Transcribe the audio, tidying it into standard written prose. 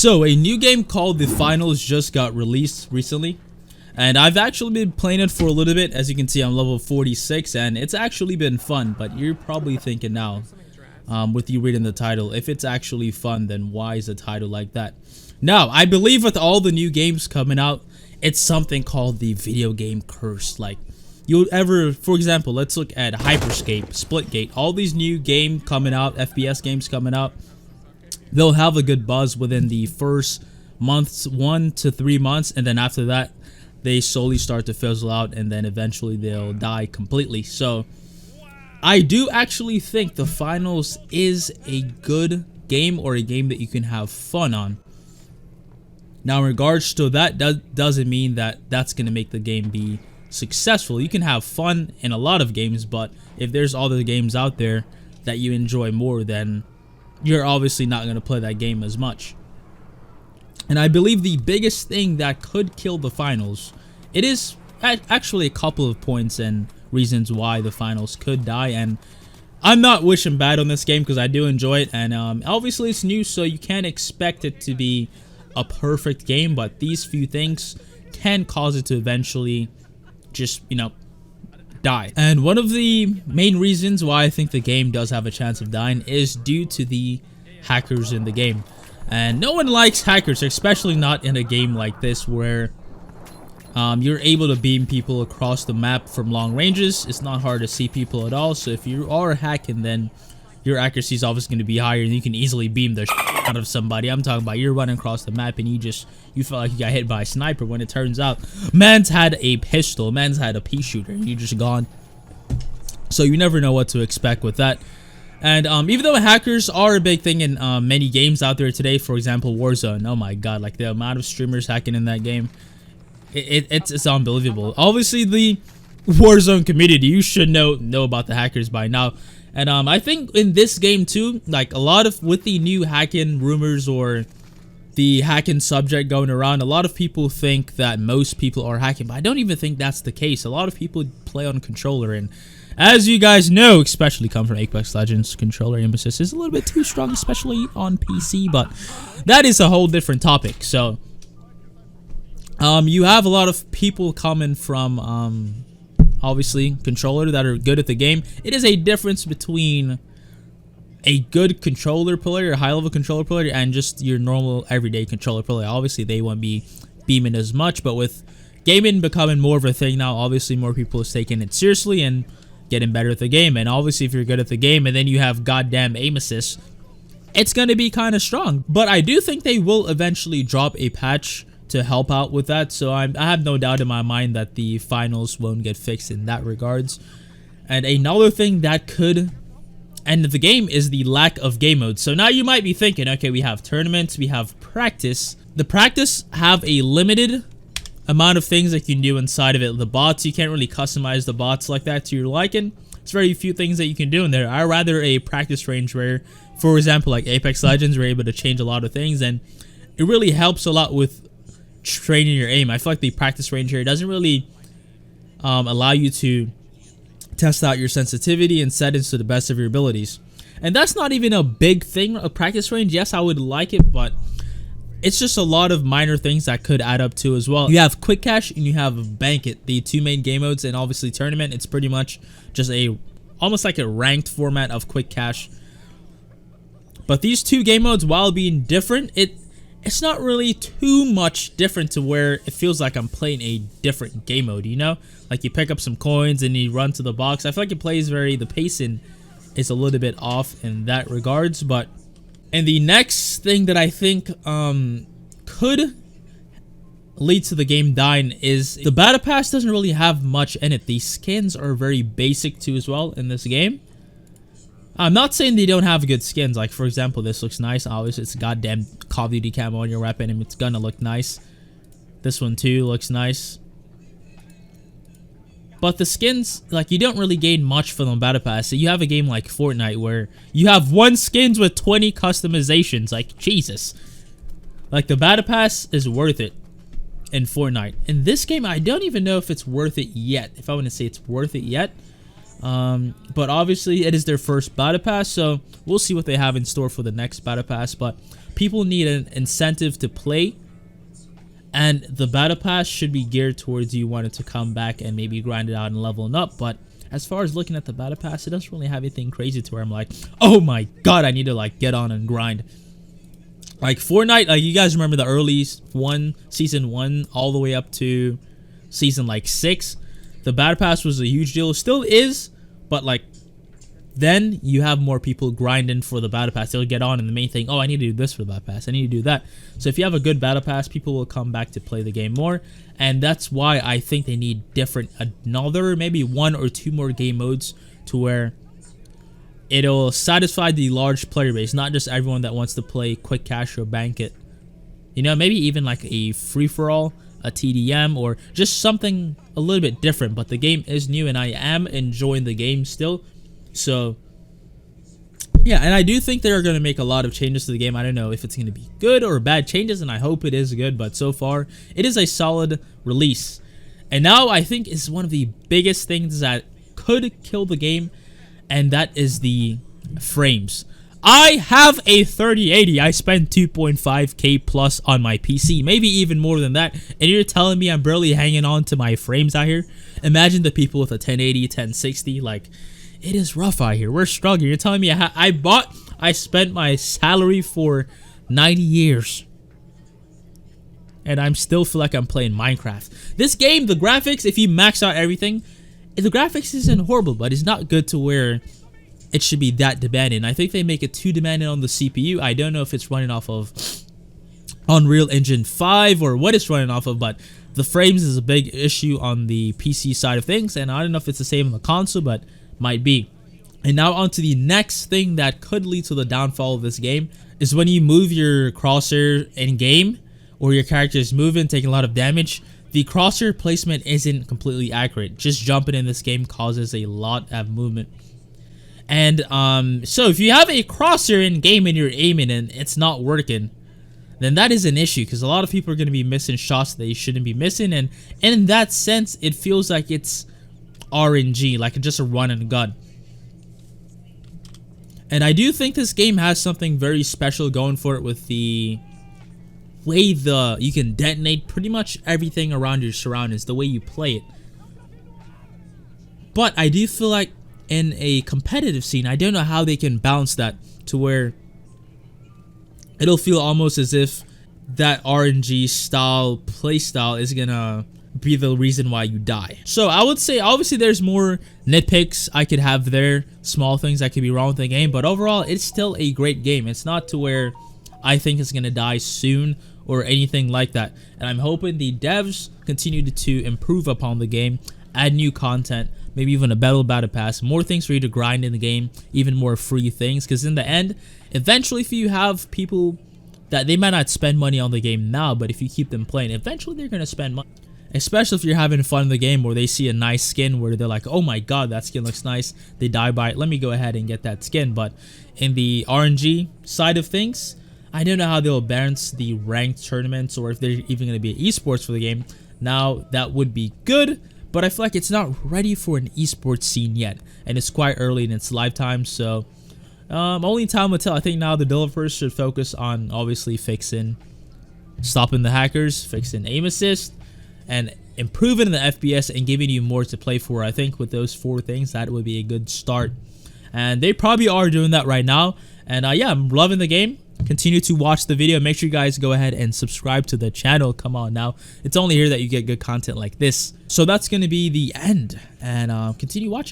So a new game called The Finals just got released recently, and I've actually been playing it for a little bit. As you can see, I'm level 46 and it's actually been fun. But you're probably thinking now, with you reading the title, if it's actually fun, then why is the title like that? Now, I believe with all the new games coming out, it's something called the video game curse. Like, you'll ever, for example, let's look at Hyperscape, Splitgate, all these new game coming out, FPS games coming out. They'll have a good buzz within the first months, 1 to 3 months, and then after that, they slowly start to fizzle out, and then eventually they'll die completely. So, I do actually think The Finals is a good game, or a game that you can have fun on. Now, in regards to that, doesn't mean that that's going to make the game be successful. You can have fun in a lot of games, but if there's other games out there that you enjoy more, then you're obviously not going to play that game as much. And I believe the biggest thing that could kill The Finals, it is actually a couple of points and reasons why The Finals could die. And I'm not wishing bad on this game because I do enjoy it, and obviously it's new, so you can't expect it to be a perfect game, but these few things can cause it to eventually just, you know, die. And one of the main reasons why I think the game does have a chance of dying is due to the hackers in the game. And no one likes hackers, especially not in a game like this where you're able to beam people across the map from long ranges. It's not hard to see people at all, so if you are hacking, then your accuracy is obviously going to be higher and you can easily beam the out of somebody. I'm talking about you're running across the map and you felt like you got hit by a sniper, when it turns out man's had a pistol, man's had a pea shooter, and you're just gone. So you never know what to expect with that. And even though hackers are a big thing in many games out there today, for example Warzone, oh my god, like the amount of streamers hacking in that game, it's unbelievable. Obviously the Warzone community, you should know about the hackers by now. And I think in this game too, like a lot of, with the new hacking rumors or the hacking subject going around, a lot of people think that most people are hacking, but I don't even think that's the case. A lot of people play on controller, and as you guys know, especially come from Apex Legends, controller aim assist is a little bit too strong, especially on PC, but that is a whole different topic. So you have a lot of people coming from obviously controller that are good at the game. It is a difference between a good controller player, a high level controller player, and just your normal everyday controller player. Obviously they won't be beaming as much, but with gaming becoming more of a thing now, obviously more people are taking it seriously and getting better at the game. And obviously if you're good at the game and then you have goddamn aim assist, it's going to be kind of strong. But I do think they will eventually drop a patch to help out with that, so I have no doubt in my mind that the finals won't get fixed in that regards. And another thing that could end the game is the lack of game modes. So now you might be thinking, okay, we have tournaments, we have practice. The practice have a limited amount of things that you can do inside of it. The bots, you can't really customize the bots like that to your liking. It's very few things that you can do in there. I'd rather a practice range where, for example, like Apex Legends, we're able to change a lot of things, and it really helps a lot with training your aim. I feel like the practice range here doesn't really allow you to test out your sensitivity and settings to the best of your abilities. And that's not even a big thing, a practice range. Yes, I would like it, but it's just a lot of minor things that could add up to as well. You have Quick Cash and you have Bank It, the two main game modes, and obviously Tournament. It's pretty much just almost like a ranked format of Quick Cash. But these two game modes, while being different, it's not really too much different to where it feels like I'm playing a different game mode, you know? Like you pick up some coins and you run to the box. I feel like it plays the pacing is a little bit off in that regards. But, and the next thing that I think could lead to the game dying is the Battle Pass doesn't really have much in it. The skins are very basic too as well in this game. I'm not saying they don't have good skins. Like, for example, this looks nice. Obviously, it's a goddamn Call of Duty camo on your weapon, and it's gonna look nice. This one, too, looks nice. But the skins, like, you don't really gain much from the Battle Pass. So you have a game like Fortnite where you have one skins with 20 customizations. Like, Jesus. Like, the Battle Pass is worth it in Fortnite. In this game, I don't even know if it's worth it yet. If I want to say it's worth it yet. But obviously it is their first Battle Pass, so we'll see what they have in store for the next Battle Pass. But people need an incentive to play, and the battle pass should be geared towards you wanting to come back and maybe grind it out and leveling up. But as far as looking at the battle pass, it doesn't really have anything crazy to where I'm like, oh my god, I need to like get on and grind. Like Fortnite, like you guys remember the early season 1 all the way up to season like 6, the battle pass was a huge deal. It still is, but like then you have more people grinding for the battle pass. They'll get on, and the main thing, oh, I need to do this for the battle pass, I need to do that. So if you have a good battle pass, people will come back to play the game more, and that's why I think they need another maybe 1 or 2 more game modes to where it'll satisfy the large player base, not just everyone that wants to play quick cash or bank it. You know, maybe even like a free-for-all, a TDM, or just something a little bit different. But the game is new, and I am enjoying the game still. So, yeah, and I do think they're going to make a lot of changes to the game. I don't know if it's going to be good or bad changes, and I hope it is good. But so far, it is a solid release. And now I think is one of the biggest things that could kill the game, and that is the frames. I have a 3080. I spent 2.5k plus on my PC, maybe even more than that, and you're telling me I'm barely hanging on to my frames out here? Imagine the people with a 1080, 1060. Like, it is rough out here. We're struggling. You're telling me I spent my salary for 90 years, and I'm still feel like I'm playing Minecraft. This game, the graphics, if you max out everything, the graphics isn't horrible, but it's not good to where it should be that demanding. I think they make it too demanding on the CPU. I don't know if it's running off of Unreal Engine 5 or what it's running off of, but the frames is a big issue on the PC side of things, and I don't know if it's the same on the console, but might be. And now on to the next thing that could lead to the downfall of this game is when you move your crosshair in game, or your character is moving, taking a lot of damage, the crosshair placement isn't completely accurate. Just jumping in this game causes a lot of movement. And so if you have a crosshair in game and you're aiming and it's not working, then that is an issue, because a lot of people are going to be missing shots that they shouldn't be missing. And in that sense, it feels like it's RNG, like just a run and gun. And I do think this game has something very special going for it with the way you can detonate pretty much everything around your surroundings, the way you play it. But I do feel like in a competitive scene, I don't know how they can balance that to where it'll feel almost as if that RNG style playstyle is gonna be the reason why you die. So I would say obviously there's more nitpicks I could have there, small things that could be wrong with the game, but overall it's still a great game. It's not to where I think it's gonna die soon or anything like that. And I'm hoping the devs continue to improve upon the game, add new content, maybe even a better battle pass, more things for you to grind in the game, even more free things, because in the end, eventually if you have people that they might not spend money on the game now, but if you keep them playing, eventually they're going to spend money. Especially if you're having fun in the game, or they see a nice skin where they're like, oh my god, that skin looks nice, they die by it, let me go ahead and get that skin. But in the RNG side of things, I don't know how they'll balance the ranked tournaments, or if they're even going to be esports for the game. Now, that would be good, but I feel like it's not ready for an esports scene yet, and it's quite early in its lifetime, so only time will tell. I think now the developers should focus on obviously stopping the hackers, fixing aim assist, and improving the FPS and giving you more to play for. I think with those 4 things, that would be a good start, and they probably are doing that right now. And yeah, I'm loving the game. Continue to watch the video. Make sure you guys go ahead and subscribe to the channel. Come on now, it's only here that you get good content like this. So that's going to be the end, and continue watching.